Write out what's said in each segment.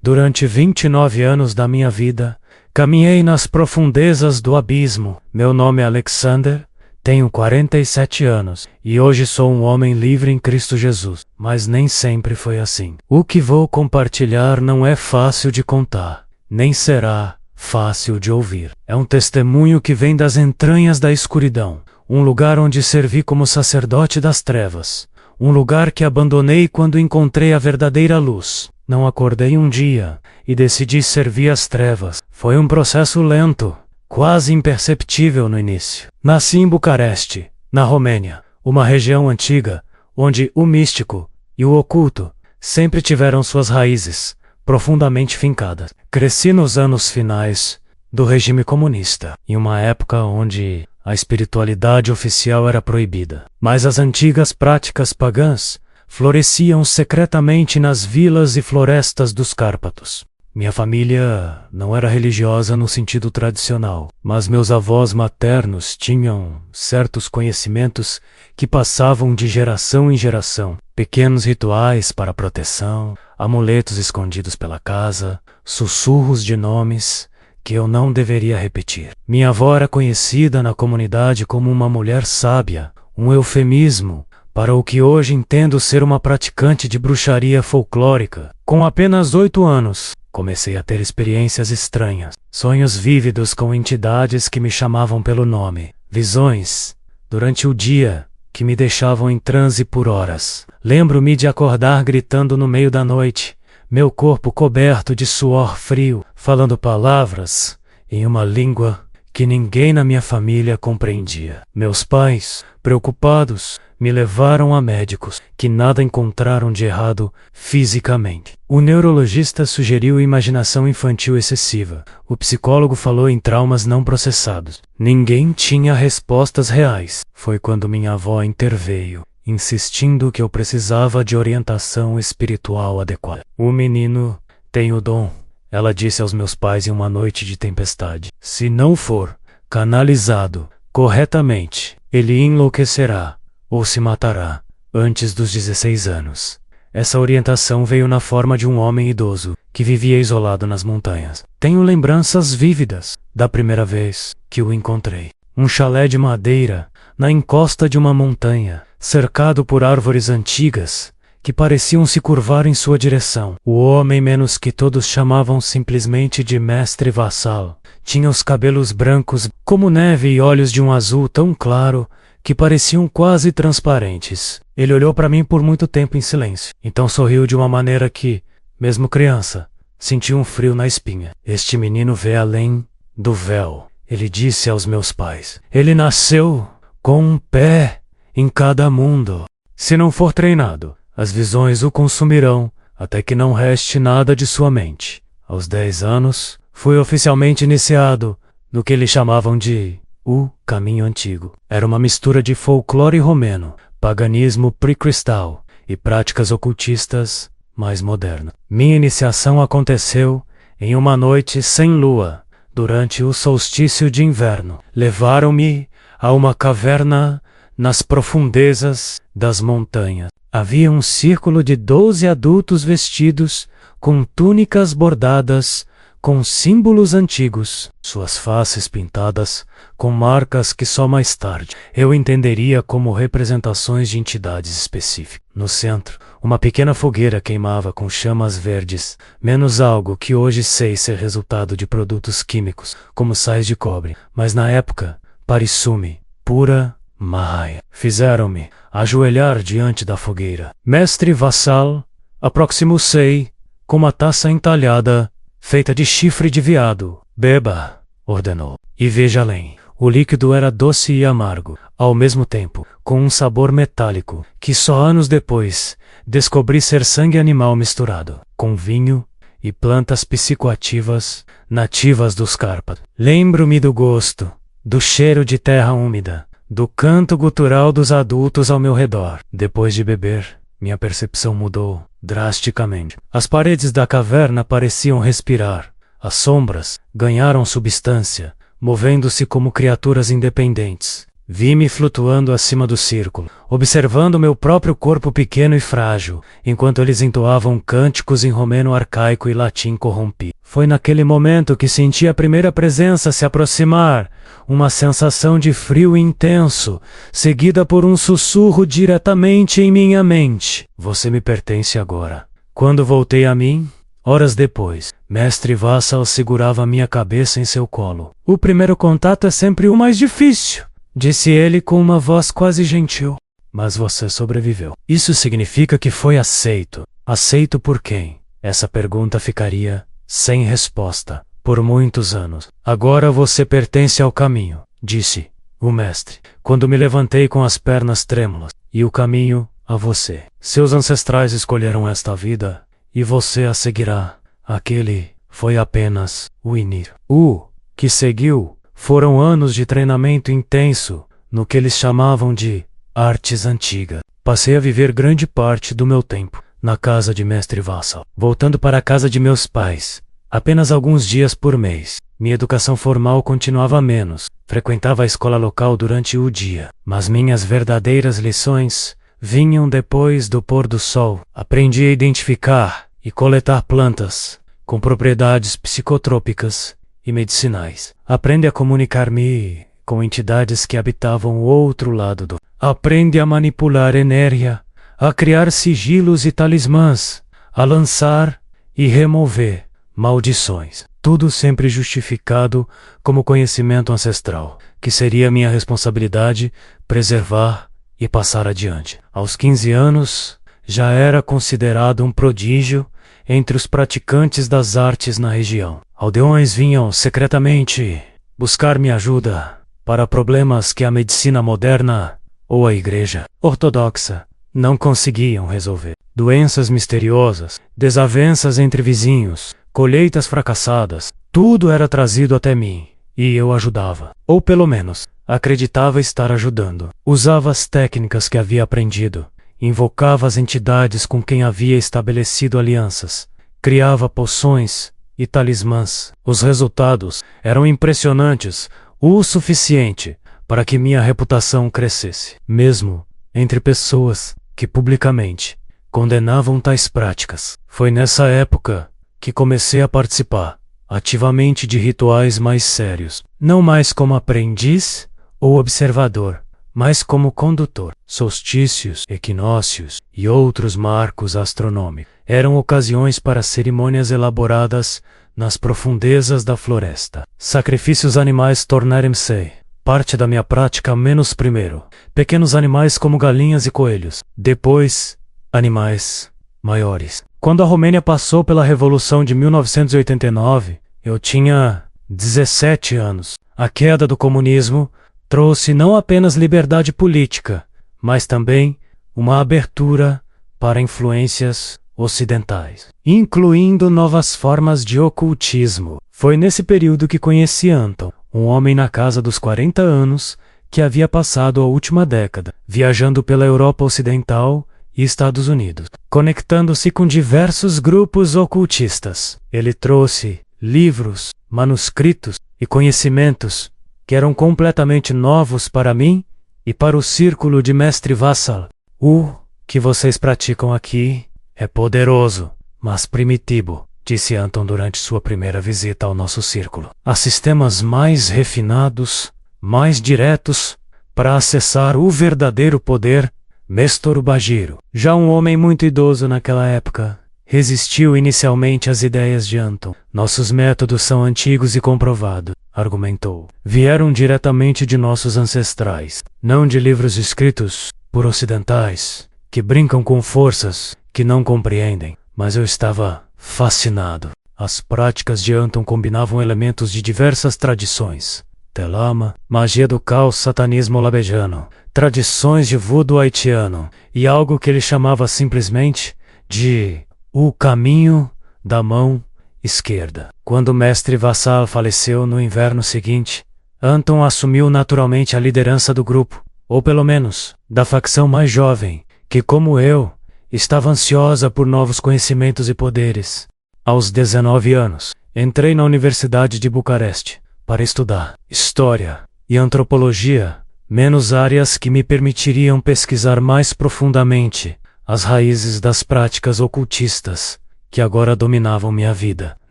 Durante 29 anos da minha vida, caminhei nas profundezas do abismo. Meu nome é Alexander, tenho 47 anos e hoje sou um homem livre em Cristo Jesus. Mas nem sempre foi assim. O que vou compartilhar não é fácil de contar, nem será fácil de ouvir. É um testemunho que vem das entranhas da escuridão, um lugar onde servi como sacerdote das trevas, um lugar que abandonei quando encontrei a verdadeira luz. Não acordei um dia e decidi servir as trevas. Foi um processo lento, quase imperceptível no início. Nasci em Bucareste, na Romênia, uma região antiga, onde o místico e o oculto sempre tiveram suas raízes profundamente fincadas. Cresci nos anos finais do regime comunista, em uma época onde a espiritualidade oficial era proibida. Mas as antigas práticas pagãs floresciam secretamente nas vilas e florestas dos Cárpatos. Minha família não era religiosa no sentido tradicional, mas meus avós maternos tinham certos conhecimentos que passavam de geração em geração. Pequenos rituais para proteção, amuletos escondidos pela casa, sussurros de nomes que eu não deveria repetir. Minha avó era conhecida na comunidade como uma mulher sábia, um eufemismo para o que hoje entendo ser uma praticante de bruxaria folclórica. Com apenas 8 anos, comecei a ter experiências estranhas, sonhos vívidos com entidades que me chamavam pelo nome, visões durante o dia que me deixavam em transe por horas. Lembro-me de acordar gritando no meio da noite, meu corpo coberto de suor frio, falando palavras em uma língua que ninguém na minha família compreendia. Meus pais, preocupados, me levaram a médicos que nada encontraram de errado fisicamente. O neurologista sugeriu imaginação infantil excessiva. O psicólogo falou em traumas não processados. Ninguém tinha respostas reais. Foi quando minha avó interveio, insistindo que eu precisava de orientação espiritual adequada. O menino tem o dom, ela disse aos meus pais em uma noite de tempestade. Se não for canalizado corretamente, ele enlouquecerá ou se matará antes dos 16 anos. Essa orientação veio na forma de um homem idoso que vivia isolado nas montanhas. Tenho lembranças vívidas da primeira vez que o encontrei. Um chalé de madeira na encosta de uma montanha, cercado por árvores antigas que pareciam se curvar em sua direção. O homem menos que todos chamavam simplesmente de Mestre Vassal tinha os cabelos brancos como neve e olhos de um azul tão claro que pareciam quase transparentes. Ele olhou para mim por muito tempo em silêncio. Então sorriu de uma maneira que, mesmo criança, senti um frio na espinha. Este menino vê além do véu, ele disse aos meus pais. Ele nasceu com um pé em cada mundo. Se não for treinado, as visões o consumirão até que não reste nada de sua mente. Aos 10 anos, fui oficialmente iniciado no que eles chamavam de o caminho antigo. Era uma mistura de folclore romeno, paganismo pré-cristal e práticas ocultistas mais modernas. Minha iniciação aconteceu em uma noite sem lua, durante o solstício de inverno. Levaram-me a uma caverna nas profundezas das montanhas. Havia um círculo de 12 adultos vestidos com túnicas bordadas com símbolos antigos, suas faces pintadas com marcas que só mais tarde eu entenderia como representações de entidades específicas. No centro, uma pequena fogueira queimava com chamas verdes, menos algo que hoje sei ser resultado de produtos químicos, como sais de cobre, mas na época, parisume, pura Mahaya. Fizeram-me ajoelhar diante da fogueira. Mestre Vassal aproximou-se com uma taça entalhada feita de chifre de veado. Beba, ordenou, e veja além. O líquido era doce e amargo, ao mesmo tempo, com um sabor metálico, que só anos depois descobri ser sangue animal misturado com vinho e plantas psicoativas nativas dos Cárpatos. Lembro-me do gosto, do cheiro de terra úmida, do canto gutural dos adultos ao meu redor. Depois de beber, minha percepção mudou drasticamente. As paredes da caverna pareciam respirar. As sombras ganharam substância, movendo-se como criaturas independentes. Vi-me flutuando acima do círculo, observando meu próprio corpo pequeno e frágil, enquanto eles entoavam cânticos em romeno arcaico e latim corrompido. Foi naquele momento que senti a primeira presença se aproximar, uma sensação de frio intenso, seguida por um sussurro diretamente em minha mente. Você me pertence agora. Quando voltei a mim, horas depois, Mestre Vassal segurava minha cabeça em seu colo. O primeiro contato é sempre o mais difícil, disse ele com uma voz quase gentil. Mas você sobreviveu. Isso significa que foi aceito. Aceito por quem? Essa pergunta ficaria sem resposta por muitos anos. Agora você pertence ao caminho, disse o mestre, quando me levantei com as pernas trêmulas. E o caminho a você. Seus ancestrais escolheram esta vida e você a seguirá. Aquele foi apenas o início. O que seguiu foram anos de treinamento intenso no que eles chamavam de artes antigas. Passei a viver grande parte do meu tempo na casa de Mestre Vassal, voltando para a casa de meus pais apenas alguns dias por mês. Minha educação formal continuava menos, frequentava a escola local durante o dia, mas minhas verdadeiras lições vinham depois do pôr do sol. Aprendi a identificar e coletar plantas com propriedades psicotrópicas e medicinais. Aprende a comunicar-me com entidades que habitavam o outro lado do... Aprende a manipular energia, a criar sigilos e talismãs, a lançar e remover maldições. Tudo sempre justificado como conhecimento ancestral, que seria minha responsabilidade preservar e passar adiante. Aos 15 anos, já era considerado um prodígio entre os praticantes das artes na região. Aldeões vinham secretamente buscar minha ajuda para problemas que a medicina moderna ou a igreja ortodoxa não conseguiam resolver. Doenças misteriosas, desavenças entre vizinhos, colheitas fracassadas, tudo era trazido até mim e eu ajudava. Ou pelo menos, acreditava estar ajudando. Usava as técnicas que havia aprendido, invocava as entidades com quem havia estabelecido alianças, criava poções e talismãs. Os resultados eram impressionantes, o suficiente para que minha reputação crescesse, mesmo entre pessoas que publicamente condenavam tais práticas. Foi nessa época que comecei a participar ativamente de rituais mais sérios, não mais como aprendiz ou observador, mas como condutor. Solstícios, equinócios e outros marcos astronômicos eram ocasiões para cerimônias elaboradas nas profundezas da floresta. Sacrifícios animais tornaram-se parte da minha prática, menos primeiro pequenos animais como galinhas e coelhos, depois animais maiores. Quando a Romênia passou pela Revolução de 1989, eu tinha 17 anos. A queda do comunismo trouxe não apenas liberdade política, mas também uma abertura para influências ocidentais, incluindo novas formas de ocultismo. Foi nesse período que conheci Anton, um homem na casa dos 40 anos que havia passado a última década viajando pela Europa Ocidental e Estados Unidos, conectando-se com diversos grupos ocultistas. Ele trouxe livros, manuscritos e conhecimentos que eram completamente novos para mim e para o círculo de Mestre Vassal. O que vocês praticam aqui é poderoso, mas primitivo, disse Anton durante sua primeira visita ao nosso círculo. Há sistemas mais refinados, mais diretos, para acessar o verdadeiro poder. Mestor Bajiro, já um homem muito idoso naquela época, resistiu inicialmente às ideias de Anton. Nossos métodos são antigos e comprovados, argumentou. Vieram diretamente de nossos ancestrais, não de livros escritos por ocidentais, que brincam com forças que não compreendem. Mas eu estava fascinado. As práticas de Anton combinavam elementos de diversas tradições: Telama, magia do caos, satanismo labejano, tradições de voodoo haitiano e algo que ele chamava simplesmente de o caminho da mão esquerda. Quando o mestre Vassal faleceu no inverno seguinte, Anton assumiu naturalmente a liderança do grupo, ou pelo menos da facção mais jovem, que, como eu, estava ansiosa por novos conhecimentos e poderes. Aos 19 anos, entrei na Universidade de Bucareste para estudar História e Antropologia, menos áreas que me permitiriam pesquisar mais profundamente as raízes das práticas ocultistas que agora dominavam minha vida.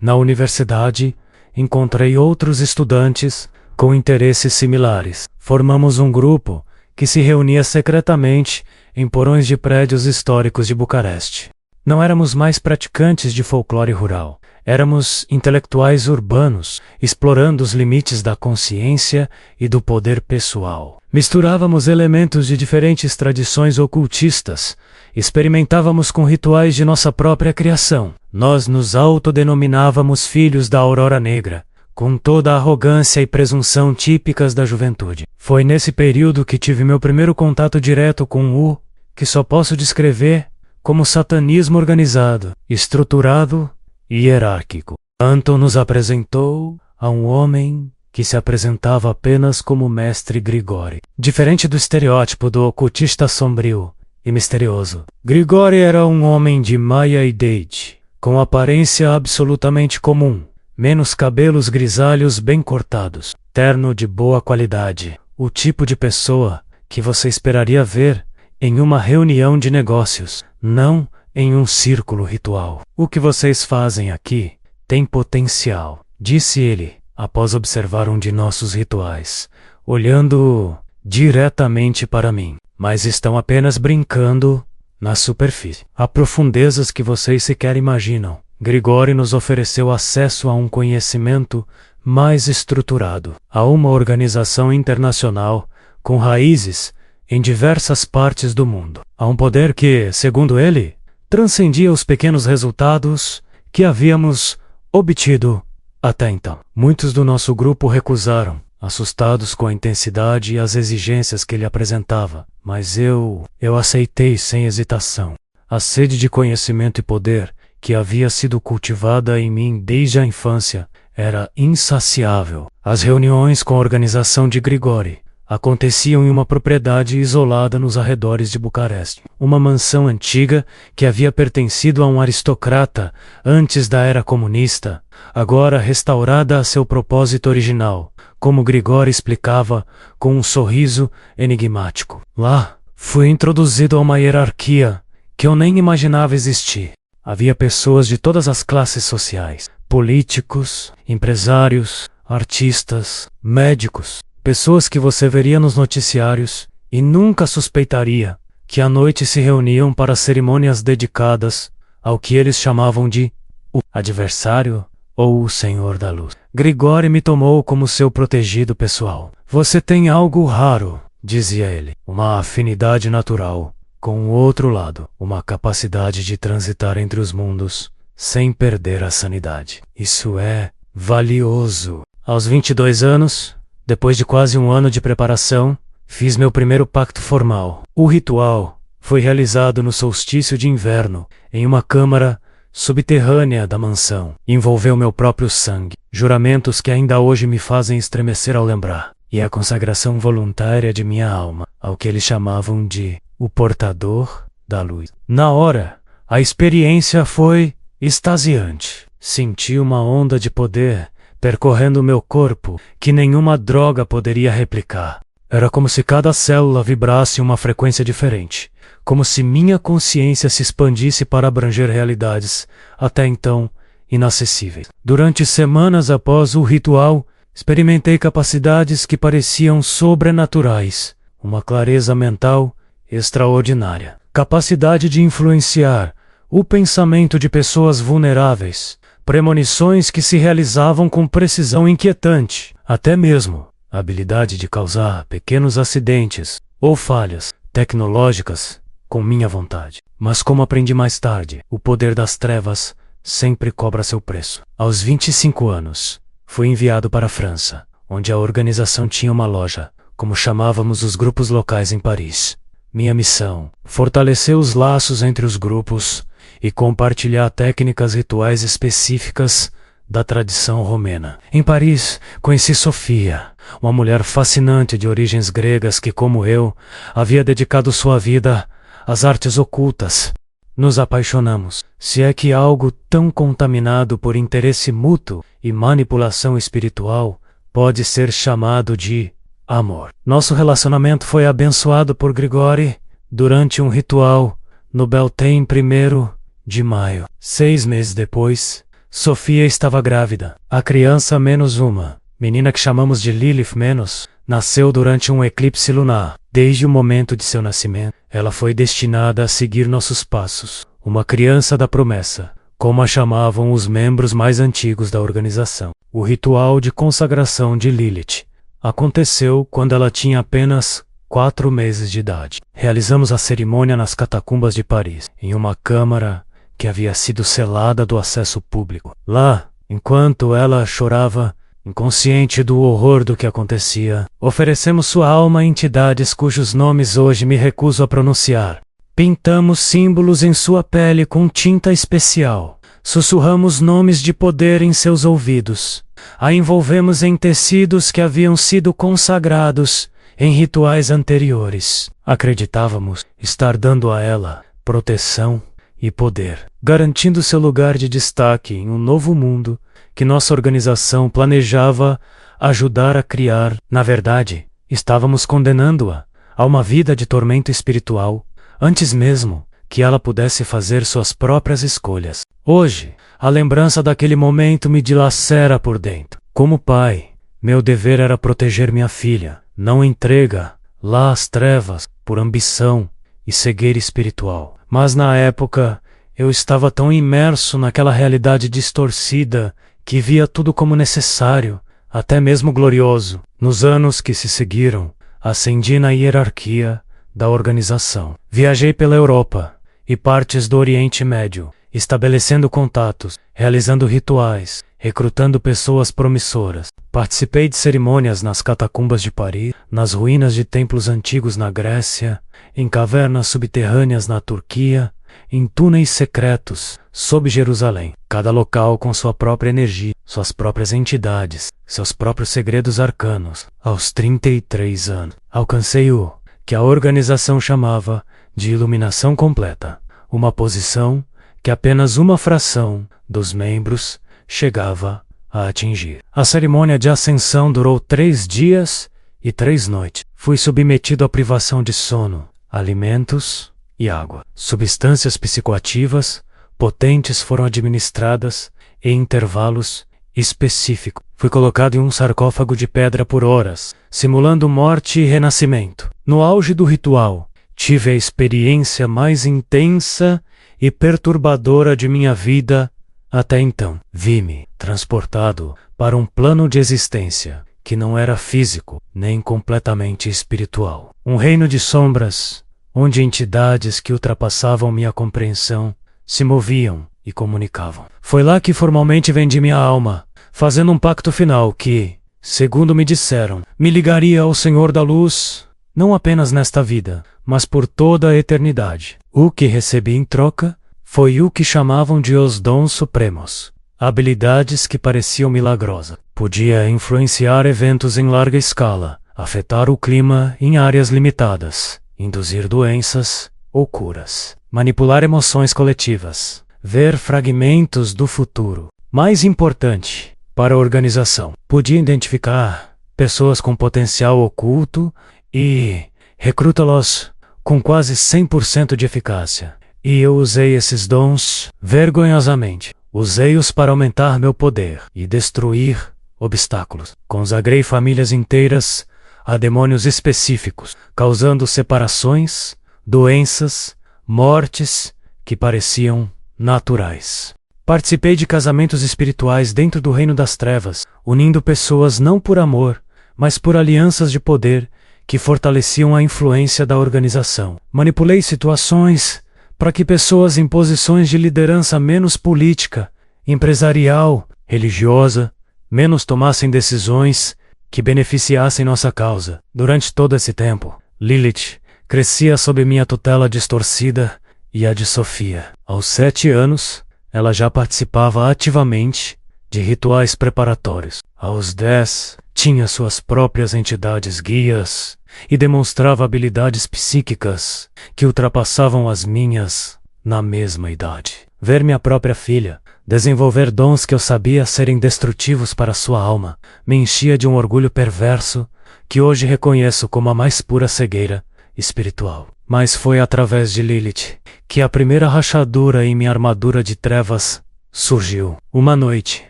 Na universidade, encontrei outros estudantes com interesses similares. Formamos um grupo que se reunia secretamente em porões de prédios históricos de Bucareste. Não éramos mais praticantes de folclore rural. Éramos intelectuais urbanos, explorando os limites da consciência e do poder pessoal. Misturávamos elementos de diferentes tradições ocultistas, experimentávamos com rituais de nossa própria criação. Nós nos autodenominávamos filhos da aurora negra, com toda a arrogância e presunção típicas da juventude. Foi nesse período que tive meu primeiro contato direto com o que só posso descrever como satanismo organizado, estruturado e hierárquico. Anton nos apresentou a um homem que se apresentava apenas como Mestre Grigori. Diferente do estereótipo do ocultista sombrio e misterioso, Grigori era um homem de meia idade, com aparência absolutamente comum, menos cabelos grisalhos bem cortados, terno de boa qualidade, o tipo de pessoa que você esperaria ver em uma reunião de negócios, não em um círculo ritual. O que vocês fazem aqui tem potencial, disse ele, após observar um de nossos rituais, olhando diretamente para mim. Mas estão apenas brincando na superfície. Há profundezas que vocês sequer imaginam. Grigori nos ofereceu acesso a um conhecimento mais estruturado, a uma organização internacional com raízes em diversas partes do mundo. A um poder que, segundo ele, transcendia os pequenos resultados que havíamos obtido até então. Muitos do nosso grupo recusaram, assustados com a intensidade e as exigências que ele apresentava, mas eu aceitei sem hesitação. A sede de conhecimento e poder que havia sido cultivada em mim desde a infância era insaciável. As reuniões com a organização de Grigori aconteciam em uma propriedade isolada nos arredores de Bucareste. Uma mansão antiga que havia pertencido a um aristocrata antes da era comunista, agora restaurada a seu propósito original, como Grigori explicava com um sorriso enigmático. Lá, fui introduzido a uma hierarquia que eu nem imaginava existir. Havia pessoas de todas as classes sociais, políticos, empresários, artistas, médicos, pessoas que você veria nos noticiários e nunca suspeitaria que à noite se reuniam para cerimônias dedicadas ao que eles chamavam de o adversário ou o Senhor da Luz. Grigori me tomou como seu protegido pessoal. Você tem algo raro, dizia ele, uma afinidade natural com o outro lado, uma capacidade de transitar entre os mundos sem perder a sanidade. Isso é valioso. Aos 22 anos, depois de quase um ano de preparação, fiz meu primeiro pacto formal. O ritual foi realizado no solstício de inverno, em uma câmara subterrânea da mansão. Envolveu meu próprio sangue, juramentos que ainda hoje me fazem estremecer ao lembrar, e a consagração voluntária de minha alma, ao que eles chamavam de o portador da luz. Na hora, a experiência foi extasiante. Senti uma onda de poder percorrendo meu corpo que nenhuma droga poderia replicar. Era como se cada célula vibrasse uma frequência diferente, como se minha consciência se expandisse para abranger realidades até então inacessíveis. Durante semanas após o ritual, experimentei capacidades que pareciam sobrenaturais, uma clareza mental extraordinária, capacidade de influenciar o pensamento de pessoas vulneráveis, premonições que se realizavam com precisão inquietante, até mesmo a habilidade de causar pequenos acidentes ou falhas tecnológicas com minha vontade. Mas como aprendi mais tarde, o poder das trevas sempre cobra seu preço. Aos 25 anos, fui enviado para a França, onde a organização tinha uma loja, como chamávamos os grupos locais em Paris. Minha missão: fortalecer os laços entre os grupos e compartilhar técnicas rituais específicas da tradição romena. Em Paris, conheci Sofia, uma mulher fascinante de origens gregas que, como eu, havia dedicado sua vida às artes ocultas. Nos apaixonamos, se é que algo tão contaminado por interesse mútuo e manipulação espiritual pode ser chamado de amor. Nosso relacionamento foi abençoado por Grigori durante um ritual no Beltane 1º de maio. 6 meses depois, Sofia estava grávida. A criança menos uma, menina que chamamos de Lilith menos, nasceu durante um eclipse lunar. Desde o momento de seu nascimento, ela foi destinada a seguir nossos passos. Uma criança da promessa, como a chamavam os membros mais antigos da organização. O ritual de consagração de Lilith aconteceu quando ela tinha apenas 4 meses de idade. Realizamos a cerimônia nas catacumbas de Paris, em uma câmara que havia sido selada do acesso público. Lá, enquanto ela chorava, inconsciente do horror do que acontecia, oferecemos sua alma a entidades cujos nomes hoje me recuso a pronunciar. Pintamos símbolos em sua pele com tinta especial. Sussurramos nomes de poder em seus ouvidos. A envolvemos em tecidos que haviam sido consagrados em rituais anteriores. Acreditávamos estar dando a ela proteção e poder, garantindo seu lugar de destaque em um novo mundo que nossa organização planejava ajudar a criar. Na verdade, estávamos condenando-a a uma vida de tormento espiritual, antes mesmo que ela pudesse fazer suas próprias escolhas. Hoje, a lembrança daquele momento me dilacera por dentro. Como pai, meu dever era proteger minha filha, não entrega-la às trevas por ambição e cegueira espiritual. Mas na época, eu estava tão imerso naquela realidade distorcida que via tudo como necessário, até mesmo glorioso. Nos anos que se seguiram, ascendi na hierarquia da organização. Viajei pela Europa e partes do Oriente Médio, estabelecendo contatos, realizando rituais, recrutando pessoas promissoras. Participei de cerimônias nas catacumbas de Paris, nas ruínas de templos antigos na Grécia, em cavernas subterrâneas na Turquia, em túneis secretos sob Jerusalém. Cada local com sua própria energia, suas próprias entidades, seus próprios segredos arcanos. Aos 33 anos, alcancei o que a organização chamava de iluminação completa, uma posição que apenas uma fração dos membros chegava a atingir. A cerimônia de ascensão durou 3 dias e 3 noites. Fui submetido à privação de sono, alimentos e água. Substâncias psicoativas potentes foram administradas em intervalos específicos. Fui colocado em um sarcófago de pedra por horas, simulando morte e renascimento. No auge do ritual, tive a experiência mais intensa e perturbadora de minha vida até então. Vi-me transportado para um plano de existência que não era físico nem completamente espiritual. Um reino de sombras, onde entidades que ultrapassavam minha compreensão se moviam e comunicavam. Foi lá que formalmente vendi minha alma, fazendo um pacto final que, segundo me disseram, me ligaria ao Senhor da Luz, não apenas nesta vida, mas por toda a eternidade. O que recebi em troca foi o que chamavam de os dons supremos, habilidades que pareciam milagrosas. Podia influenciar eventos em larga escala, afetar o clima em áreas limitadas, induzir doenças ou curas, manipular emoções coletivas, ver fragmentos do futuro. Mais importante, para a organização, podia identificar pessoas com potencial oculto e recrutá-los com quase 100% de eficácia. E eu usei esses dons vergonhosamente. Usei-os para aumentar meu poder e destruir obstáculos. Consagrei famílias inteiras a demônios específicos, causando separações, doenças, mortes que pareciam naturais. Participei de casamentos espirituais dentro do reino das trevas, unindo pessoas não por amor, mas por alianças de poder que fortaleciam a influência da organização. Manipulei situações para que pessoas em posições de liderança menos política, empresarial, religiosa, menos tomassem decisões que beneficiassem nossa causa. Durante todo esse tempo, Lilith crescia sob minha tutela distorcida e a de Sofia. Aos 7 anos, ela já participava ativamente de rituais preparatórios. Aos 10, tinha suas próprias entidades guias e demonstrava habilidades psíquicas que ultrapassavam as minhas na mesma idade. Ver minha própria filha, Desenvolver dons que eu sabia serem destrutivos para sua alma me enchia de um orgulho perverso que hoje reconheço como a mais pura cegueira espiritual. Mas foi através de Lilith que a primeira rachadura em minha armadura de trevas surgiu. Uma noite,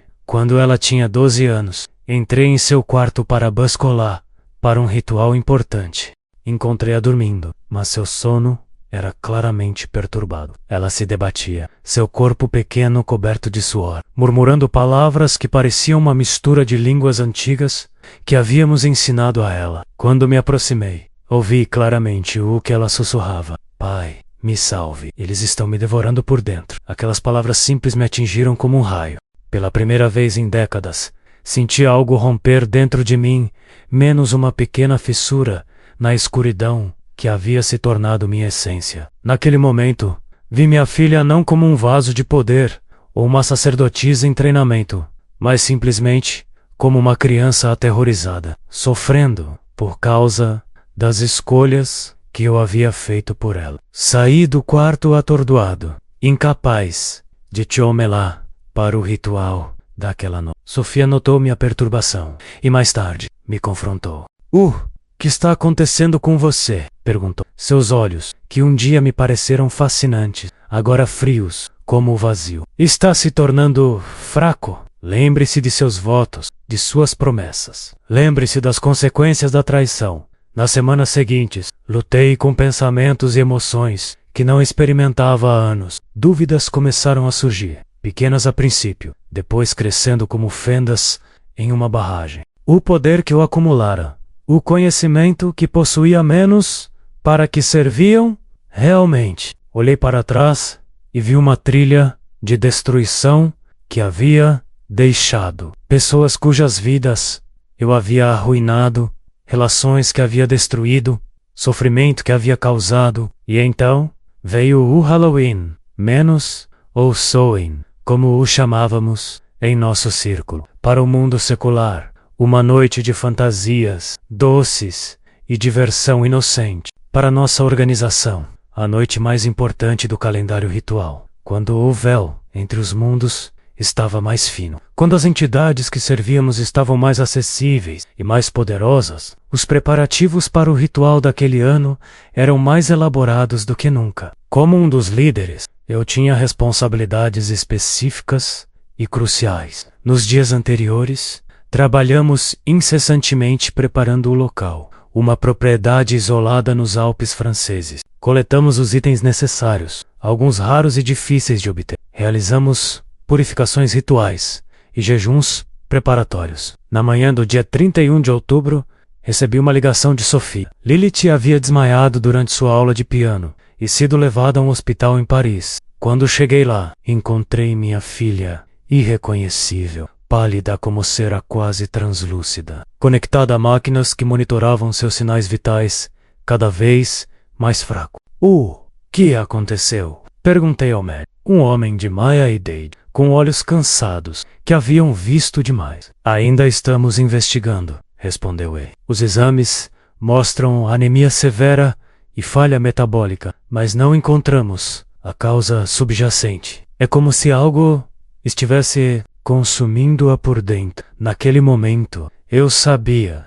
quando ela tinha 12 anos, entrei em seu quarto para bascular para um ritual importante. Encontrei-a dormindo, mas seu sono era claramente perturbado. Ela se debatia, seu corpo pequeno coberto de suor, murmurando palavras que pareciam uma mistura de línguas antigas que havíamos ensinado a ela. Quando me aproximei, ouvi claramente o que ela sussurrava. Pai, me salve, eles estão me devorando por dentro. Aquelas palavras simples me atingiram como um raio. Pela primeira vez em décadas, senti algo romper dentro de mim, menos uma pequena fissura na escuridão que havia se tornado minha essência. Naquele momento, vi minha filha não como um vaso de poder ou uma sacerdotisa em treinamento, mas simplesmente como uma criança aterrorizada, sofrendo por causa das escolhas que eu havia feito por ela. Saí do quarto atordoado, incapaz de chomelar para o ritual daquela noite. Sofia notou minha perturbação e mais tarde me confrontou. Que está acontecendo com você? Perguntou. Seus olhos, que um dia me pareceram fascinantes, agora frios como o vazio. Está se tornando fraco? Lembre-se de seus votos, de suas promessas. Lembre-se das consequências da traição. Nas semanas seguintes, lutei com pensamentos e emoções que não experimentava há anos. Dúvidas começaram a surgir, pequenas a princípio, depois crescendo como fendas em uma barragem. O poder que eu acumulara, o conhecimento que possuía menos, para que serviam realmente. Olhei para trás e vi uma trilha de destruição que havia deixado. Pessoas cujas vidas eu havia arruinado, relações que havia destruído, sofrimento que havia causado. E então veio o Halloween, menos ou Samhain, como o chamávamos em nosso círculo. Para o mundo secular, uma noite de fantasias, doces e diversão inocente. Para nossa organização, a noite mais importante do calendário ritual, quando o véu entre os mundos estava mais fino. Quando as entidades que servíamos estavam mais acessíveis e mais poderosas, os preparativos para o ritual daquele ano eram mais elaborados do que nunca. Como um dos líderes, eu tinha responsabilidades específicas e cruciais. Nos dias anteriores, trabalhamos incessantemente preparando o local, uma propriedade isolada nos Alpes franceses. Coletamos os itens necessários, alguns raros e difíceis de obter. Realizamos purificações rituais e jejuns preparatórios. Na manhã do dia 31 de outubro, recebi uma ligação de Sofia. Lilith havia desmaiado durante sua aula de piano e sido levada a um hospital em Paris. Quando cheguei lá, encontrei minha filha, irreconhecível, pálida como cera quase translúcida, conectada a máquinas que monitoravam seus sinais vitais, cada vez mais fraco. O que aconteceu? Perguntei ao médico. Um homem de meia idade, com olhos cansados, que haviam visto demais. Ainda estamos investigando, respondeu ele. Os exames mostram anemia severa e falha metabólica, mas não encontramos a causa subjacente. É como se algo estivesse consumindo-a por dentro. Naquele momento, eu sabia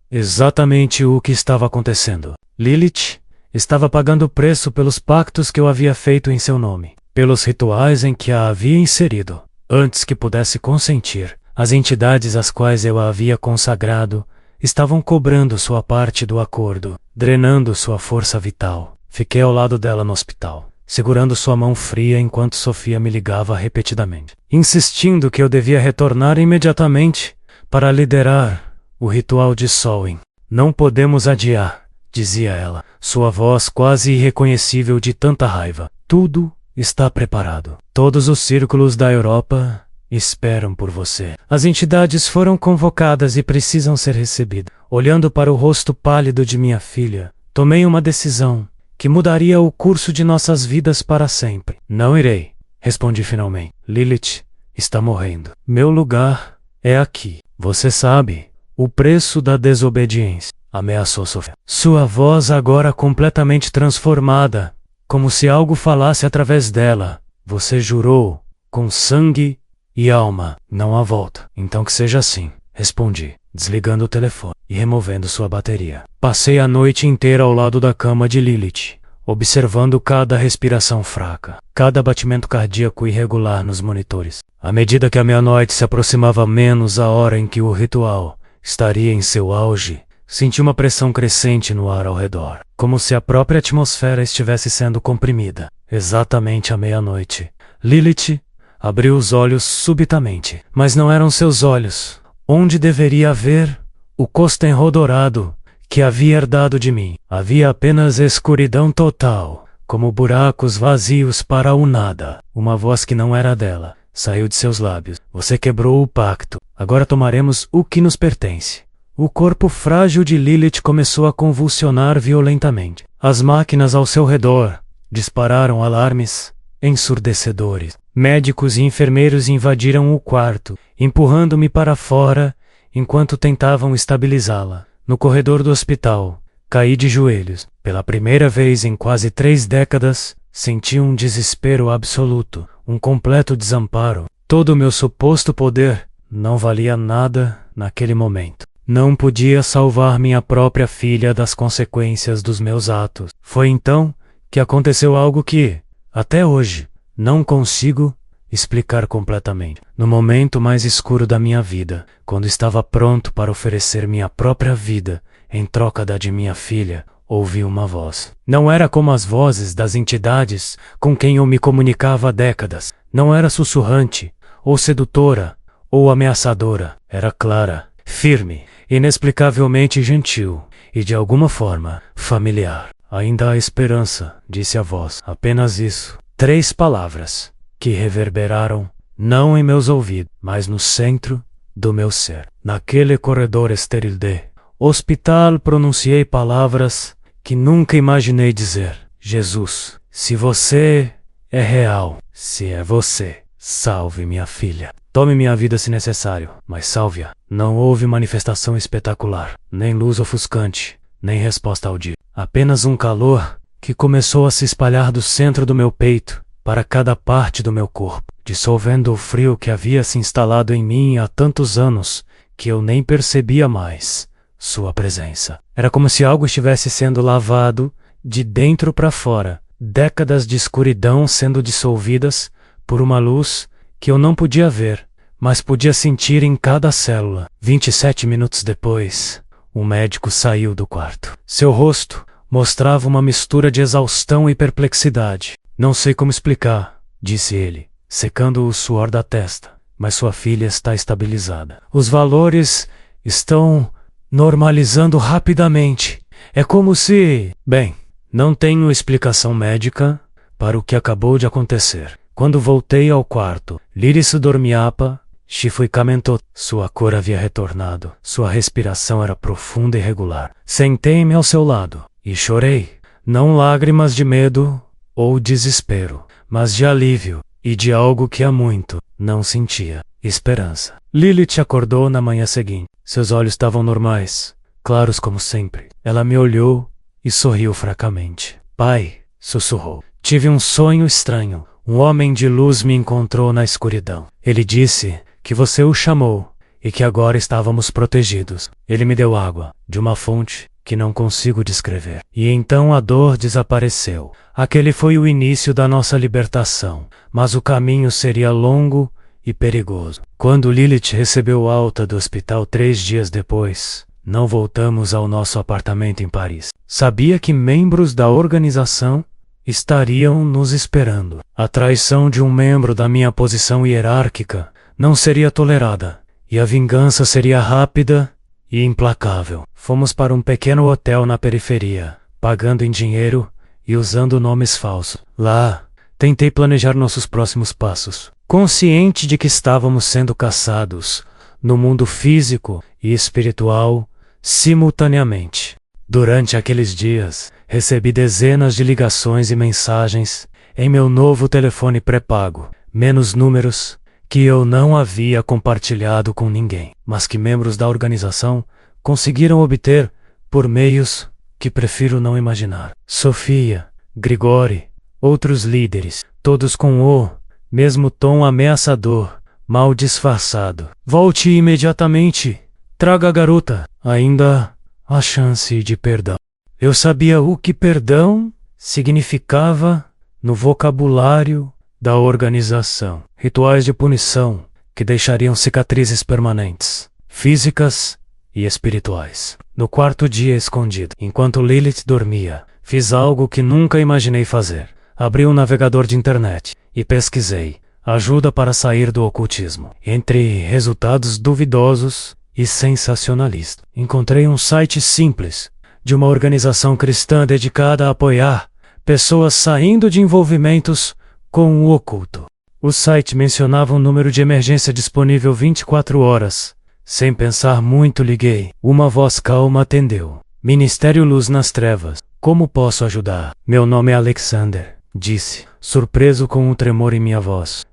exatamente o que estava acontecendo. Lilith estava pagando o preço pelos pactos que eu havia feito em seu nome, pelos rituais em que a havia inserido. Antes que pudesse consentir, as entidades às quais eu a havia consagrado estavam cobrando sua parte do acordo, drenando sua força vital. Fiquei ao lado dela no hospital, segurando sua mão fria enquanto Sofia me ligava repetidamente, insistindo que eu devia retornar imediatamente para liderar o ritual de Samhain. Não podemos adiar, dizia ela, sua voz quase irreconhecível de tanta raiva. Tudo está preparado. Todos os círculos da Europa esperam por você. As entidades foram convocadas e precisam ser recebidas. Olhando para o rosto pálido de minha filha, tomei uma decisão que mudaria o curso de nossas vidas para sempre. Não irei, respondi finalmente. Lilith está morrendo. Meu lugar é aqui. Você sabe o preço da desobediência, ameaçou Sofia. Sua voz agora completamente transformada, como se algo falasse através dela. Você jurou com sangue e alma, não há volta. Então que seja assim, respondi, desligando o telefone e removendo sua bateria. Passei a noite inteira ao lado da cama de Lilith, observando cada respiração fraca, cada batimento cardíaco irregular nos monitores. À medida que a meia-noite se aproximava menos a hora em que o ritual estaria em seu auge, senti uma pressão crescente no ar ao redor, como se a própria atmosfera estivesse sendo comprimida. Exatamente à meia-noite, Lilith abriu os olhos subitamente, mas não eram seus olhos, onde deveria haver o Costenro dourado que havia herdado de mim. Havia apenas escuridão total, como buracos vazios para o nada. Uma voz que não era dela saiu de seus lábios. Você quebrou o pacto. Agora tomaremos o que nos pertence. O corpo frágil de Lilith começou a convulsionar violentamente. As máquinas ao seu redor dispararam alarmes ensurdecedores. Médicos e enfermeiros invadiram o quarto, empurrando-me para fora enquanto tentavam estabilizá-la. No corredor do hospital, caí de joelhos. Pela primeira vez em quase 3 décadas, senti um desespero absoluto, um completo desamparo. Todo o meu suposto poder não valia nada naquele momento. Não podia salvar minha própria filha das consequências dos meus atos. Foi então que aconteceu algo que, até hoje, não consigo explicar completamente. No momento mais escuro da minha vida, quando estava pronto para oferecer minha própria vida em troca da de minha filha, ouvi uma voz. Não era como as vozes das entidades com quem eu me comunicava há décadas. Não era sussurrante, ou sedutora, ou ameaçadora. Era clara, firme, inexplicavelmente gentil e, de alguma forma, familiar. Ainda há esperança, disse a voz. Apenas isso. 3 palavras que reverberaram, não em meus ouvidos, mas no centro do meu ser. Naquele corredor estéril de hospital pronunciei palavras que nunca imaginei dizer. Jesus, se você é real, se é você, salve minha filha. Tome minha vida se necessário, mas salve-a. Não houve manifestação espetacular, nem luz ofuscante, nem resposta audível. Apenas um calor que começou a se espalhar do centro do meu peito para cada parte do meu corpo, dissolvendo o frio que havia se instalado em mim há tantos anos que eu nem percebia mais sua presença. Era como se algo estivesse sendo lavado de dentro para fora, décadas de escuridão sendo dissolvidas por uma luz que eu não podia ver, mas podia sentir em cada célula. 27 minutos depois, o médico saiu do quarto. Seu rosto mostrava uma mistura de exaustão e perplexidade. Não sei como explicar, disse ele, secando o suor da testa, mas sua filha está estabilizada. Os valores estão normalizando rapidamente. É como se... Bem, não tenho explicação médica para o que acabou de acontecer. Quando voltei ao quarto, Lilith dormiapa, Shifui comentou. Sua cor havia retornado. Sua respiração era profunda e regular. Sentei-me ao seu lado e chorei. Não lágrimas de medo ou desespero, mas de alívio e de algo que há muito não sentia: esperança. Lilith acordou na manhã seguinte. Seus olhos estavam normais, claros como sempre. Ela me olhou e sorriu fracamente. Pai, sussurrou. Tive um sonho estranho. Um homem de luz me encontrou na escuridão. Ele disse que você o chamou e que agora estávamos protegidos. Ele me deu água, de uma fonte que não consigo descrever. E então a dor desapareceu. Aquele foi o início da nossa libertação, mas o caminho seria longo e perigoso. Quando Lilith recebeu alta do hospital 3 dias depois, não voltamos ao nosso apartamento em Paris. Sabia que membros da organização estariam nos esperando. A traição de um membro da minha posição hierárquica não seria tolerada, e a vingança seria rápida e implacável. Fomos para um pequeno hotel na periferia, pagando em dinheiro e usando nomes falsos. Lá, tentei planejar nossos próximos passos, consciente de que estávamos sendo caçados no mundo físico e espiritual simultaneamente. Durante aqueles dias, recebi dezenas de ligações e mensagens em meu novo telefone pré-pago, menos números que eu não havia compartilhado com ninguém, mas que membros da organização conseguiram obter por meios que prefiro não imaginar. Sofia, Grigori, outros líderes, todos com o mesmo tom ameaçador, mal disfarçado. Volte imediatamente. Traga a garota. Ainda há chance de perdão. Eu sabia o que perdão significava no vocabulário da organização. Rituais de punição que deixariam cicatrizes permanentes, físicas e espirituais. No quarto dia escondido, enquanto Lilith dormia, fiz algo que nunca imaginei fazer. Abri um navegador de internet e pesquisei ajuda para sair do ocultismo. Entre resultados duvidosos e sensacionalistas, encontrei um site simples de uma organização cristã dedicada a apoiar pessoas saindo de envolvimentos com o oculto. O site mencionava um número de emergência disponível 24 horas. Sem pensar muito, liguei. Uma voz calma atendeu. Ministério Luz nas Trevas. Como posso ajudar? Meu nome é Alexander, disse, surpreso com um tremor em minha voz.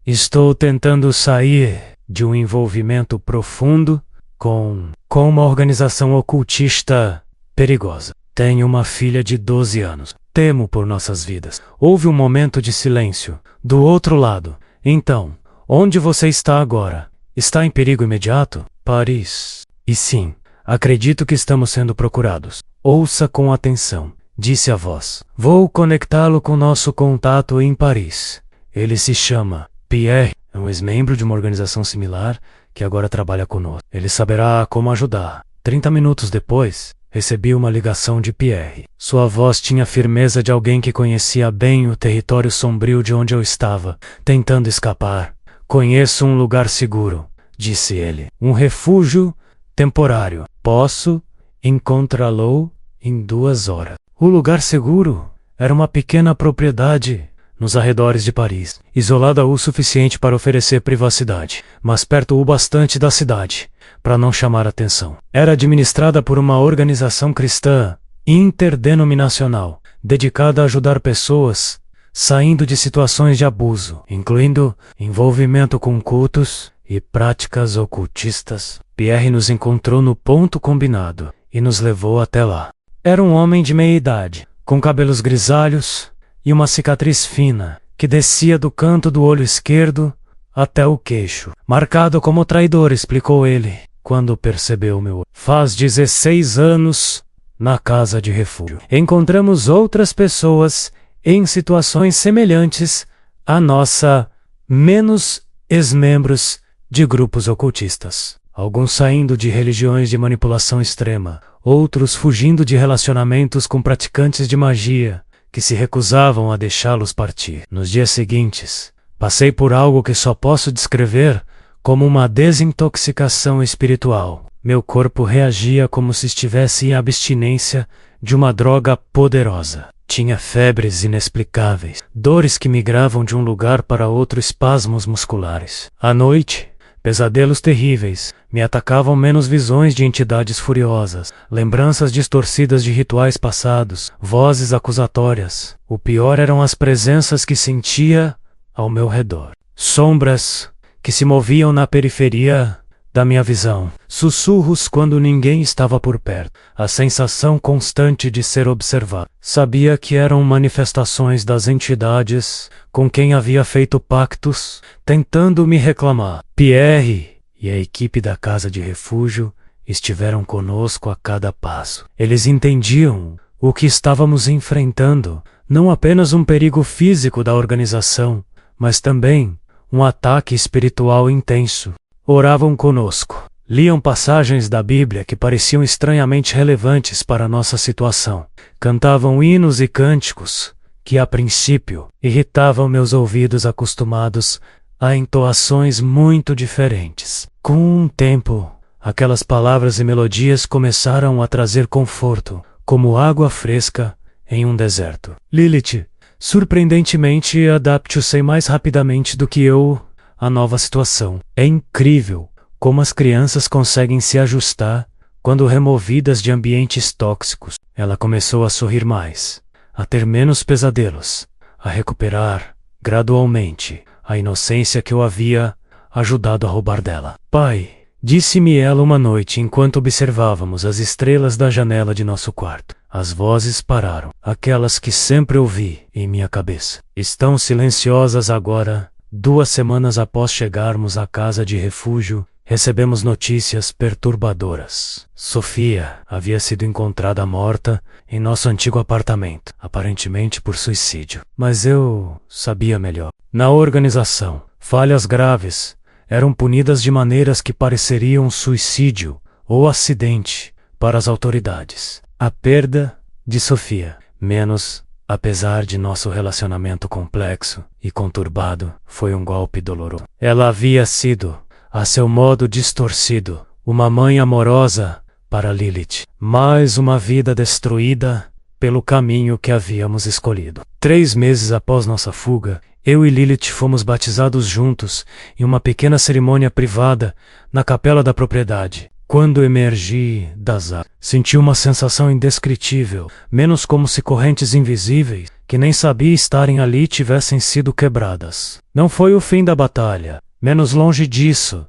Estou tentando sair de um envolvimento profundo com uma organização ocultista perigosa. Tenho uma filha de 12 anos. Temo por nossas vidas. Houve um momento de silêncio. Do outro lado. Então, onde você está agora? Está em perigo imediato? Paris. E sim, acredito que estamos sendo procurados. Ouça com atenção, disse a voz. Vou conectá-lo com nosso contato em Paris. Ele se chama Pierre, é um ex-membro de uma organização similar que agora trabalha conosco. Ele saberá como ajudar. 30 minutos depois, recebi uma ligação de Pierre. Sua voz tinha a firmeza de alguém que conhecia bem o território sombrio de onde eu estava, tentando escapar. Conheço um lugar seguro, disse ele. Um refúgio temporário. Posso encontrá-lo em 2 horas. O lugar seguro era uma pequena propriedade nos arredores de Paris, isolada o suficiente para oferecer privacidade, mas perto o bastante da cidade, para não chamar atenção. Era administrada por uma organização cristã interdenominacional, dedicada a ajudar pessoas saindo de situações de abuso, incluindo envolvimento com cultos e práticas ocultistas. Pierre nos encontrou no ponto combinado e nos levou até lá. Era um homem de meia idade, com cabelos grisalhos e uma cicatriz fina que descia do canto do olho esquerdo até o queixo. Marcado como traidor, explicou ele, quando percebeu meu olho. Faz 16 anos na casa de refúgio. Encontramos outras pessoas em situações semelhantes à nossa, menos ex-membros de grupos ocultistas. Alguns saindo de religiões de manipulação extrema, outros fugindo de relacionamentos com praticantes de magia, que se recusavam a deixá-los partir. Nos dias seguintes, passei por algo que só posso descrever como uma desintoxicação espiritual. Meu corpo reagia como se estivesse em abstinência de uma droga poderosa. Tinha febres inexplicáveis, dores que migravam de um lugar para outro, espasmos musculares. À noite, pesadelos terríveis me atacavam, menos visões de entidades furiosas, lembranças distorcidas de rituais passados, vozes acusatórias. O pior eram as presenças que sentia ao meu redor. Sombras que se moviam na periferia da minha visão. Sussurros quando ninguém estava por perto. A sensação constante de ser observado. Sabia que eram manifestações das entidades com quem havia feito pactos, tentando me reclamar. Pierre e a equipe da casa de refúgio estiveram conosco a cada passo. Eles entendiam o que estávamos enfrentando, não apenas um perigo físico da organização, mas também um ataque espiritual intenso. Oravam conosco, liam passagens da Bíblia que pareciam estranhamente relevantes para a nossa situação. Cantavam hinos e cânticos que, a princípio, irritavam meus ouvidos acostumados a entoações muito diferentes. Com o tempo, aquelas palavras e melodias começaram a trazer conforto, como água fresca em um deserto. Lilith, surpreendentemente, adaptou-se mais rapidamente do que eu à nova situação. É incrível como as crianças conseguem se ajustar quando removidas de ambientes tóxicos. Ela começou a sorrir mais, a ter menos pesadelos, a recuperar, gradualmente, a inocência que eu havia ajudado a roubar dela. Pai, disse-me ela uma noite enquanto observávamos as estrelas da janela de nosso quarto. As vozes pararam. Aquelas que sempre ouvi em minha cabeça. Estão silenciosas agora. 2 semanas após chegarmos à casa de refúgio, recebemos notícias perturbadoras. Sofia havia sido encontrada morta em nosso antigo apartamento, aparentemente por suicídio. Mas eu sabia melhor. Na organização, falhas graves eram punidas de maneiras que pareceriam suicídio ou acidente para as autoridades. A perda de Sofia, menos apesar de nosso relacionamento complexo e conturbado, foi um golpe doloroso. Ela havia sido, a seu modo distorcido, uma mãe amorosa para Lilith. Mais uma vida destruída pelo caminho que havíamos escolhido. 3 meses após nossa fuga, eu e Lilith fomos batizados juntos em uma pequena cerimônia privada na capela da propriedade. Quando emergi das águas, senti uma sensação indescritível, menos como se correntes invisíveis, que nem sabia estarem ali, tivessem sido quebradas. Não foi o fim da batalha, menos longe disso,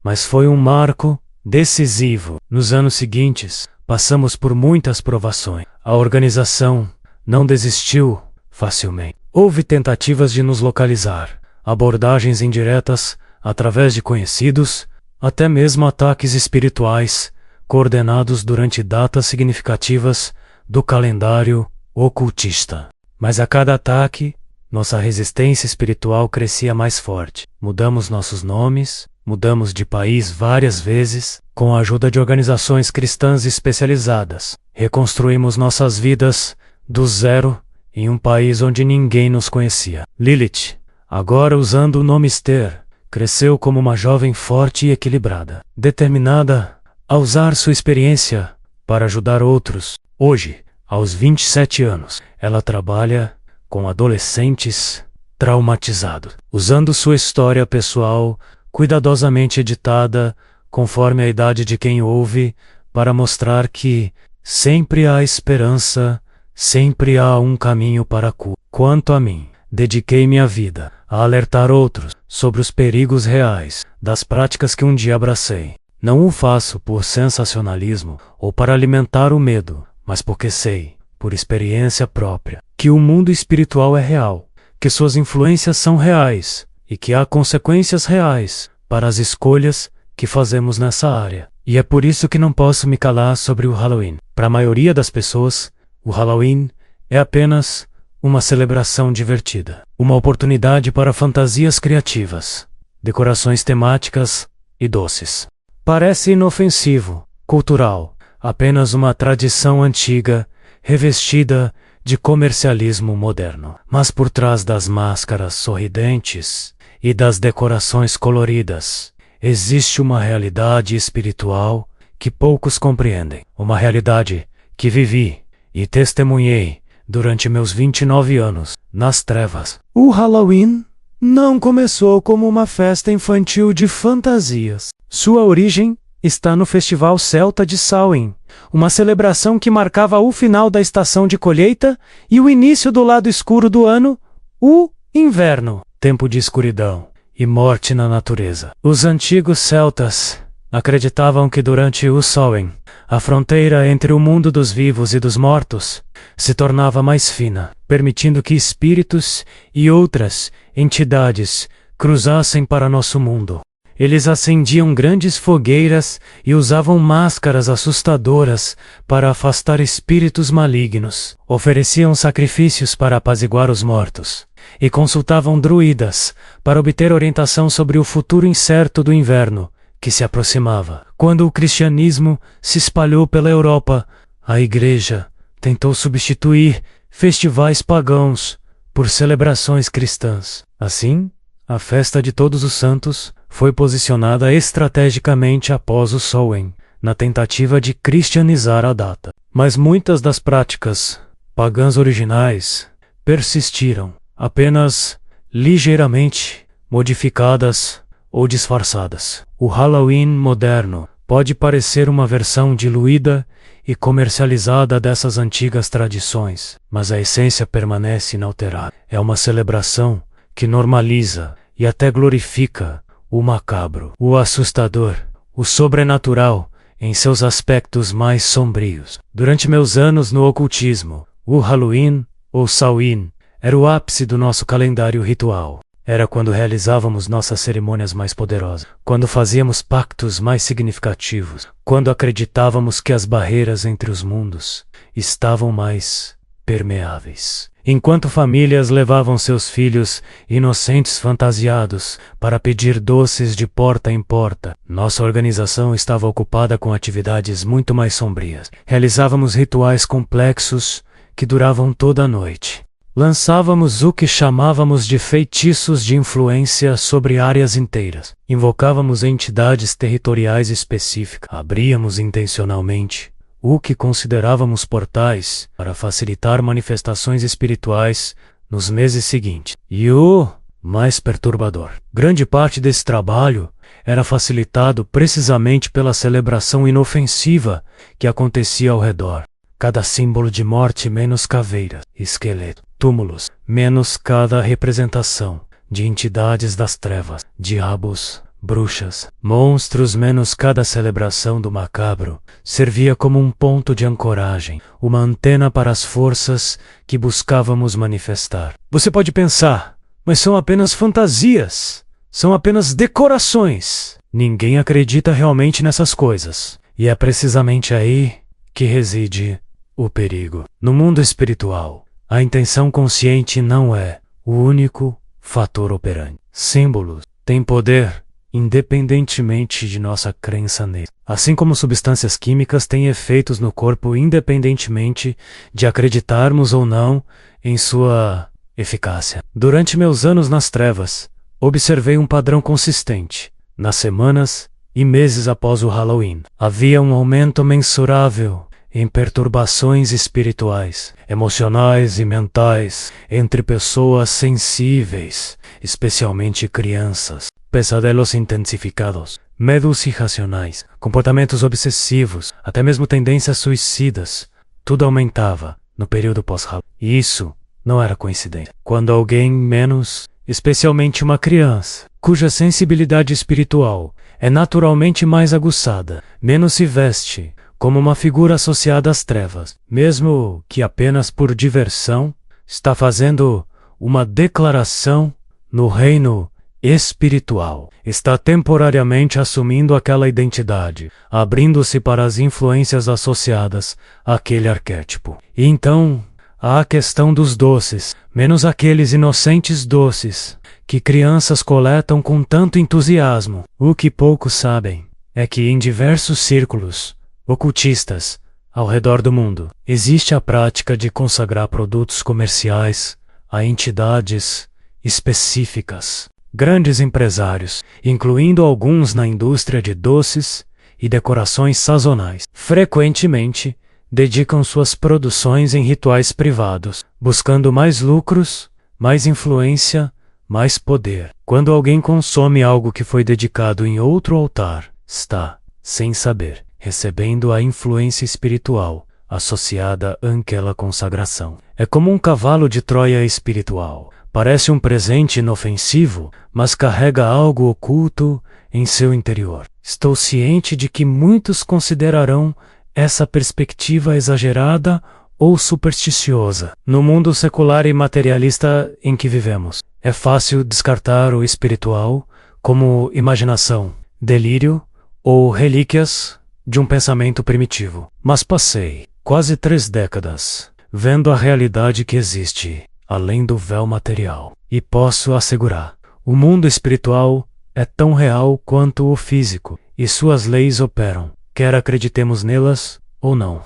mas foi um marco decisivo. Nos anos seguintes, passamos por muitas provações. A organização não desistiu facilmente. Houve tentativas de nos localizar, abordagens indiretas através de conhecidos, até mesmo ataques espirituais, coordenados durante datas significativas do calendário ocultista. Mas a cada ataque, nossa resistência espiritual crescia mais forte. Mudamos nossos nomes, mudamos de país várias vezes, com a ajuda de organizações cristãs especializadas. Reconstruímos nossas vidas do zero em um país onde ninguém nos conhecia. Lilith, agora usando o nome Esther, cresceu como uma jovem forte e equilibrada, determinada a usar sua experiência para ajudar outros. Hoje, aos 27 anos, ela trabalha com adolescentes traumatizados, usando sua história pessoal, cuidadosamente editada, conforme a idade de quem ouve, para mostrar que sempre há esperança, sempre há um caminho para a cura. Quanto a mim, dediquei minha vida a alertar outros sobre os perigos reais das práticas que um dia abracei. Não o faço por sensacionalismo ou para alimentar o medo, mas porque sei, por experiência própria, que o mundo espiritual é real, que suas influências são reais e que há consequências reais para as escolhas que fazemos nessa área. E é por isso que não posso me calar sobre o Halloween. Para a maioria das pessoas, o Halloween é apenas uma celebração divertida, uma oportunidade para fantasias criativas, decorações temáticas e doces. Parece inofensivo, cultural, apenas uma tradição antiga, revestida de comercialismo moderno. Mas por trás das máscaras sorridentes e das decorações coloridas, existe uma realidade espiritual que poucos compreendem. Uma realidade que vivi e testemunhei durante meus 29 anos, nas trevas. O Halloween não começou como uma festa infantil de fantasias. Sua origem está no Festival Celta de Samhain, uma celebração que marcava o final da estação de colheita e o início do lado escuro do ano, o inverno, tempo de escuridão e morte na natureza. Os antigos celtas acreditavam que durante o Samhain, a fronteira entre o mundo dos vivos e dos mortos se tornava mais fina, permitindo que espíritos e outras entidades cruzassem para nosso mundo. Eles acendiam grandes fogueiras e usavam máscaras assustadoras para afastar espíritos malignos. Ofereciam sacrifícios para apaziguar os mortos e consultavam druidas para obter orientação sobre o futuro incerto do inverno que se aproximava. Quando o cristianismo se espalhou pela Europa, a Igreja tentou substituir festivais pagãos por celebrações cristãs. Assim, a festa de Todos os Santos foi posicionada estrategicamente após o Samhain, na tentativa de cristianizar a data. Mas muitas das práticas pagãs originais persistiram, apenas ligeiramente modificadas ou disfarçadas. O Halloween moderno pode parecer uma versão diluída e comercializada dessas antigas tradições, mas a essência permanece inalterada. É uma celebração que normaliza e até glorifica o macabro, o assustador, o sobrenatural em seus aspectos mais sombrios. Durante meus anos no ocultismo, o Halloween, ou Samhain, era o ápice do nosso calendário ritual. Era quando realizávamos nossas cerimônias mais poderosas, quando fazíamos pactos mais significativos, quando acreditávamos que as barreiras entre os mundos estavam mais permeáveis. Enquanto famílias levavam seus filhos inocentes fantasiados para pedir doces de porta em porta, nossa organização estava ocupada com atividades muito mais sombrias. Realizávamos rituais complexos que duravam toda a noite. Lançávamos o que chamávamos de feitiços de influência sobre áreas inteiras. Invocávamos entidades territoriais específicas. Abríamos intencionalmente o que considerávamos portais para facilitar manifestações espirituais nos meses seguintes. E o mais perturbador: grande parte desse trabalho era facilitado precisamente pela celebração inofensiva que acontecia ao redor. Cada símbolo de morte menos caveiras, esqueleto, túmulos, menos cada representação de entidades das trevas, diabos, bruxas, monstros, menos cada celebração do macabro, servia como um ponto de ancoragem, uma antena para as forças que buscávamos manifestar. Você pode pensar, mas são apenas fantasias, são apenas decorações. Ninguém acredita realmente nessas coisas. E é precisamente aí que reside o perigo. No mundo espiritual, a intenção consciente não é o único fator operante. Símbolos têm poder independentemente de nossa crença neles. Assim como substâncias químicas têm efeitos no corpo independentemente de acreditarmos ou não em sua eficácia. Durante meus anos nas trevas, observei um padrão consistente. Nas semanas e meses após o Halloween, havia um aumento mensurável em perturbações espirituais, emocionais e mentais entre pessoas sensíveis, especialmente crianças, pesadelos intensificados, medos irracionais, comportamentos obsessivos, até mesmo tendências suicidas. Tudo aumentava no período pós-Halloween. E isso não era coincidência. Quando alguém menos, especialmente uma criança, cuja sensibilidade espiritual é naturalmente mais aguçada, menos se veste como uma figura associada às trevas, mesmo que apenas por diversão, está fazendo uma declaração no reino espiritual, está temporariamente assumindo aquela identidade, abrindo-se para as influências associadas àquele arquétipo. E então, há a questão dos doces, menos aqueles inocentes doces que crianças coletam com tanto entusiasmo. O que poucos sabem é que em diversos círculos ocultistas ao redor do mundo existe a prática de consagrar produtos comerciais a entidades específicas. Grandes empresários, incluindo alguns na indústria de doces e decorações sazonais, frequentemente dedicam suas produções em rituais privados, buscando mais lucros, mais influência, mais poder. Quando alguém consome algo que foi dedicado em outro altar, está, sem saber, recebendo a influência espiritual associada àquela consagração. É como um cavalo de Troia espiritual. Parece um presente inofensivo, mas carrega algo oculto em seu interior. Estou ciente de que muitos considerarão essa perspectiva exagerada ou supersticiosa. No mundo secular e materialista em que vivemos, é fácil descartar o espiritual como imaginação, delírio ou relíquias de um pensamento primitivo. Mas passei quase 3 décadas vendo a realidade que existe além do véu material. E posso assegurar, o mundo espiritual é tão real quanto o físico, e suas leis operam, quer acreditemos nelas ou não.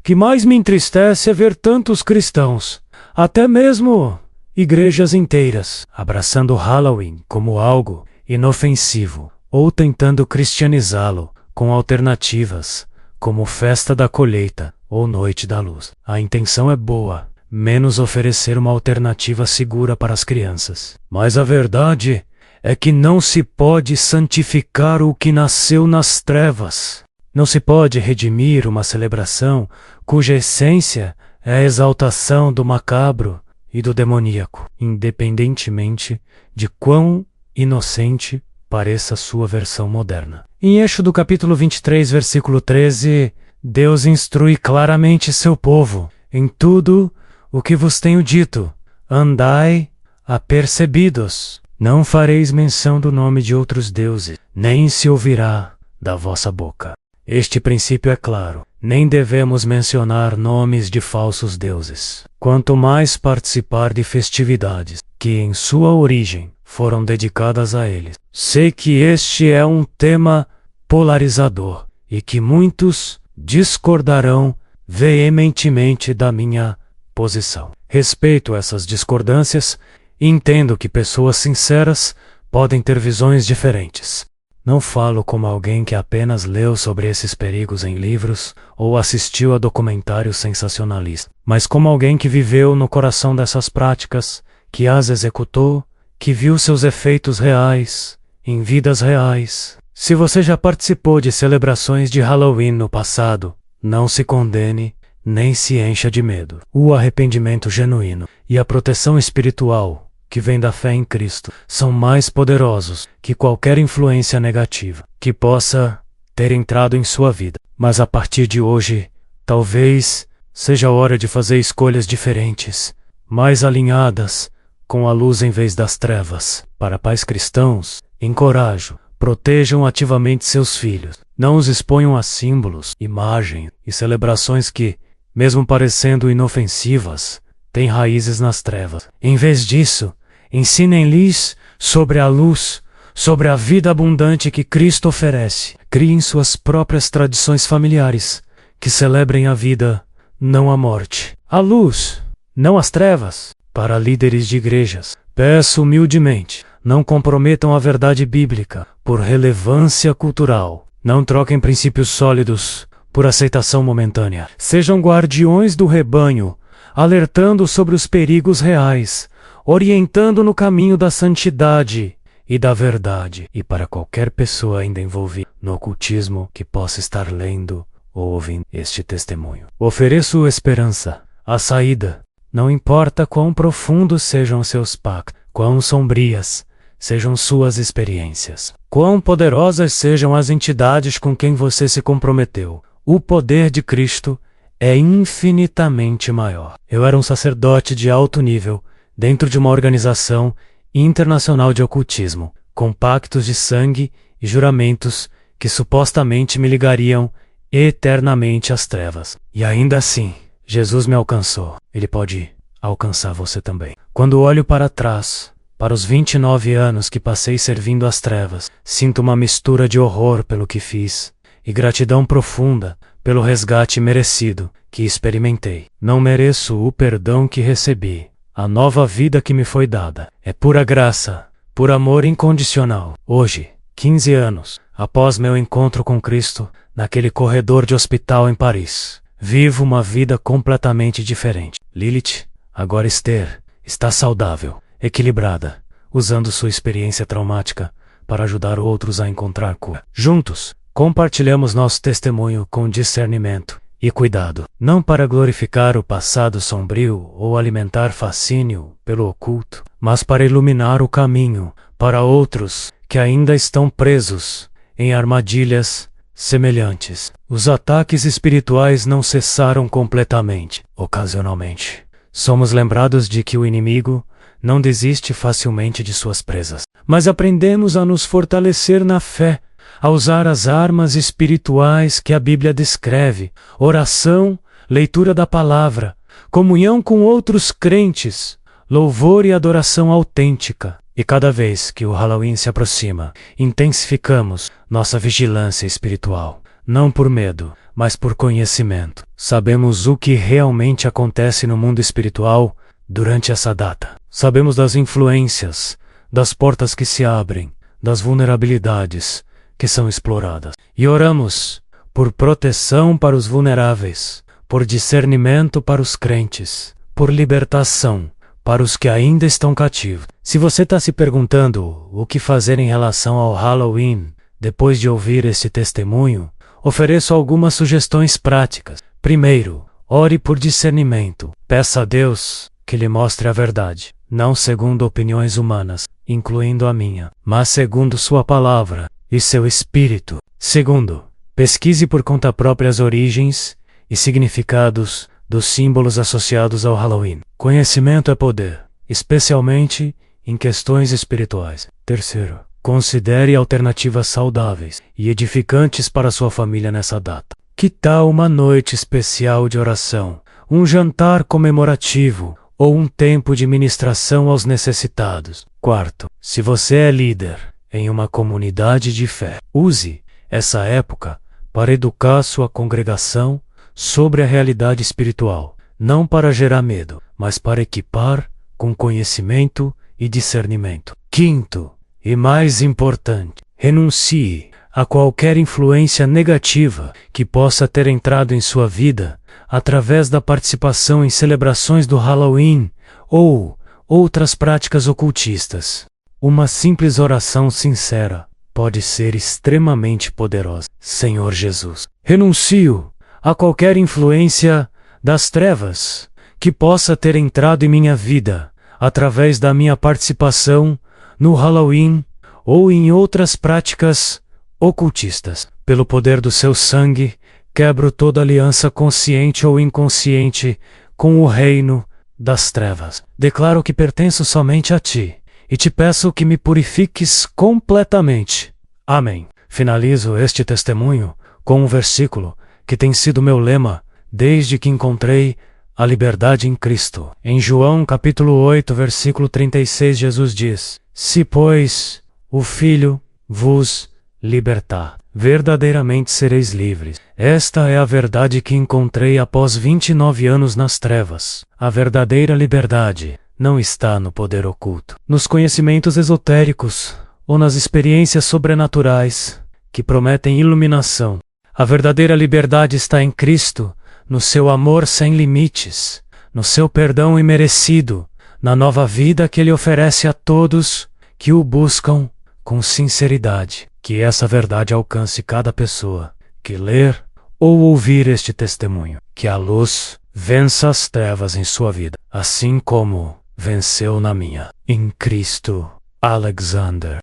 Que mais me entristece é ver tantos cristãos, até mesmo igrejas inteiras, abraçando Halloween como algo inofensivo, ou tentando cristianizá-lo com alternativas, como Festa da Colheita ou Noite da Luz. A intenção é boa, menos oferecer uma alternativa segura para as crianças. Mas a verdade é que não se pode santificar o que nasceu nas trevas. Não se pode redimir uma celebração cuja essência é a exaltação do macabro e do demoníaco, independentemente de quão inocente pareça sua versão moderna. Em Êxodo capítulo 23, versículo 13, Deus instrui claramente seu povo: em tudo o que vos tenho dito, andai apercebidos. Não fareis menção do nome de outros deuses, nem se ouvirá da vossa boca. Este princípio é claro. Nem devemos mencionar nomes de falsos deuses. Quanto mais participar de festividades que, em sua origem, foram dedicadas a eles. Sei que este é um tema polarizador e que muitos discordarão veementemente da minha posição. Respeito essas discordâncias e entendo que pessoas sinceras podem ter visões diferentes. Não falo como alguém que apenas leu sobre esses perigos em livros ou assistiu a documentários sensacionalistas, mas como alguém que viveu no coração dessas práticas, que as executou, que viu seus efeitos reais, em vidas reais. Se você já participou de celebrações de Halloween no passado, não se condene, nem se encha de medo. O arrependimento genuíno e a proteção espiritual que vem da fé em Cristo são mais poderosos que qualquer influência negativa que possa ter entrado em sua vida. Mas a partir de hoje, talvez seja hora de fazer escolhas diferentes, mais alinhadas com a luz em vez das trevas. Para pais cristãos, encorajo, protejam ativamente seus filhos. Não os exponham a símbolos, imagens e celebrações que, mesmo parecendo inofensivas, têm raízes nas trevas. Em vez disso, ensinem-lhes sobre a luz, sobre a vida abundante que Cristo oferece. Criem suas próprias tradições familiares, que celebrem a vida, não a morte. A luz, não as trevas. Para líderes de igrejas, peço humildemente, não comprometam a verdade bíblica por relevância cultural. Não troquem princípios sólidos por aceitação momentânea. Sejam guardiões do rebanho, alertando sobre os perigos reais, orientando no caminho da santidade e da verdade. E para qualquer pessoa ainda envolvida no ocultismo que possa estar lendo ou ouvindo este testemunho, ofereço esperança, a saída. Não importa quão profundos sejam seus pactos, quão sombrias sejam suas experiências, quão poderosas sejam as entidades com quem você se comprometeu, o poder de Cristo é infinitamente maior. Eu era um sacerdote de alto nível dentro de uma organização internacional de ocultismo, com pactos de sangue e juramentos que supostamente me ligariam eternamente às trevas. E ainda assim, Jesus me alcançou. Ele pode alcançar você também. Quando olho para trás, para os 29 anos que passei servindo às trevas, sinto uma mistura de horror pelo que fiz e gratidão profunda pelo resgate merecido que experimentei. Não mereço o perdão que recebi. A nova vida que me foi dada é pura graça, por amor incondicional. Hoje, 15 anos após meu encontro com Cristo, naquele corredor de hospital em Paris, vivo uma vida completamente diferente. Lilith, agora Esther, está saudável, equilibrada, usando sua experiência traumática para ajudar outros a encontrar cura. Juntos, compartilhamos nosso testemunho com discernimento e cuidado, não para glorificar o passado sombrio ou alimentar fascínio pelo oculto, mas para iluminar o caminho para outros que ainda estão presos em armadilhas semelhantes. Os ataques espirituais não cessaram completamente. Ocasionalmente, somos lembrados de que o inimigo não desiste facilmente de suas presas, mas aprendemos a nos fortalecer na fé, a usar as armas espirituais que a Bíblia descreve: oração, leitura da palavra, comunhão com outros crentes, louvor e adoração autêntica. E cada vez que o Halloween se aproxima, intensificamos nossa vigilância espiritual, não por medo, mas por conhecimento. Sabemos o que realmente acontece no mundo espiritual durante essa data. Sabemos das influências, das portas que se abrem, das vulnerabilidades que são exploradas. E oramos por proteção para os vulneráveis, por discernimento para os crentes, por libertação para os que ainda estão cativos. Se você está se perguntando o que fazer em relação ao Halloween, depois de ouvir este testemunho, ofereço algumas sugestões práticas. Primeiro, ore por discernimento. Peça a Deus que lhe mostre a verdade, não segundo opiniões humanas, incluindo a minha, mas segundo sua palavra. e seu espírito. Segundo, pesquise por conta própria as origens e significados dos símbolos associados ao Halloween. Conhecimento é poder, especialmente em questões espirituais. Terceiro, considere alternativas saudáveis e edificantes para sua família nessa data. Que tal uma noite especial de oração, um jantar comemorativo ou um tempo de ministração aos necessitados? Quarto, se você é líder em uma comunidade de fé, use essa época para educar sua congregação sobre a realidade espiritual, não para gerar medo, mas para equipar com conhecimento e discernimento. Quinto, e mais importante, renuncie a qualquer influência negativa que possa ter entrado em sua vida através da participação em celebrações do Halloween ou outras práticas ocultistas. Uma simples oração sincera pode ser extremamente poderosa. Senhor Jesus, renuncio a qualquer influência das trevas que possa ter entrado em minha vida através da minha participação no Halloween ou em outras práticas ocultistas. Pelo poder do seu sangue, quebro toda aliança consciente ou inconsciente com o reino das trevas. Declaro que pertenço somente a ti e te peço que me purifiques completamente. Amém. Finalizo este testemunho com um versículo que tem sido meu lema desde que encontrei a liberdade em Cristo. Em João capítulo 8, versículo 36, Jesus diz: Se, pois, o Filho vos libertar, verdadeiramente sereis livres. Esta é a verdade que encontrei após 29 anos nas trevas. A verdadeira liberdade não está no poder oculto, nos conhecimentos esotéricos ou nas experiências sobrenaturais que prometem iluminação. A verdadeira liberdade está em Cristo, no seu amor sem limites, no seu perdão imerecido, na nova vida que Ele oferece a todos que o buscam com sinceridade. Que essa verdade alcance cada pessoa que ler ou ouvir este testemunho. Que a luz vença as trevas em sua vida, assim como venceu na minha. Em Cristo Alexander.